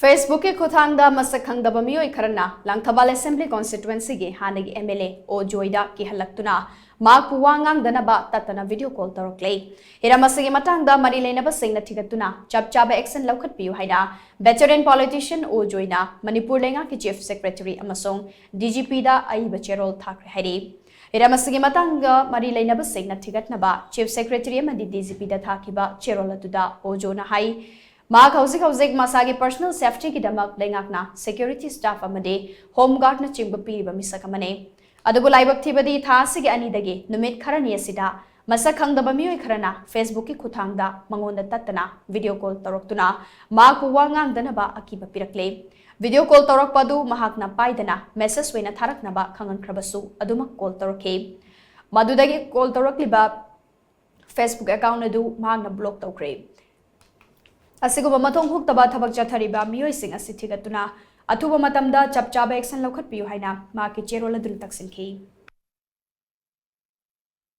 Facebook के खुथांगदा मसक खंगदबा मियोय Kharna लांगथबाल assembly constituency के हानगी MLA ओ जोइदा किहल्लक्तुना माकपु वांगांगदनबा तत्तना वीडियो कॉल तौरक्ले हिरामसगी मतांगदा मरी लेनबा सिंगना थिगतुना चपचाबा एक्शन लौखटपियु हाइना वेटरन पॉलिटिशियन ओ जोइना मणिपुर लेंगा की चीफ सेक्रेटरी अमसोंग DGP दा अइबा चेरोल थाखरे हाइरी हिरामसगी मतांगदा मरी लेनबा सिंगना थिगतनबा चीफ सेक्रेटरी अमदी DGP दा थाखिबा चेरोल अदुदा ओ जोना हाइ माक हौजिक मसागी पर्सनल सेफ्टी की दमक लेंगाकना सिक्योरिटी स्टाफ अमदे होम गार्ड न चिंब पीरिबा मिसक अमने अदुबु लाइबक थिबदी थासिगे अनिदगे नुमित खरनी असिदा मसक खंगदबा मियोय खरना फेसबुक की खुथांगदा मंगोंदा तत्तना वीडियो कॉल तौरक्तुना माकपु वांगांगदनबा अकीबा पिरक्ले वीडियो कॉल तौरक्पदु महाकना पाइदना मेसेज वेना थारकनबा खंगनख्रबसु अदुमक कॉल तौरखे मदुदगे कॉल तौरक्लिबा फेसबुक अकाउंट अदु महाकना ब्लॉक तौख्रे असिगुबा मथोंग हुक्तबा थबक चथरिबा मियोयसिंग असि थिगतुना अथुबा मतमदा चपचाबा एक्शन लौखटपियु हाइना माकी चेरोल अदुल तक्सिनखि।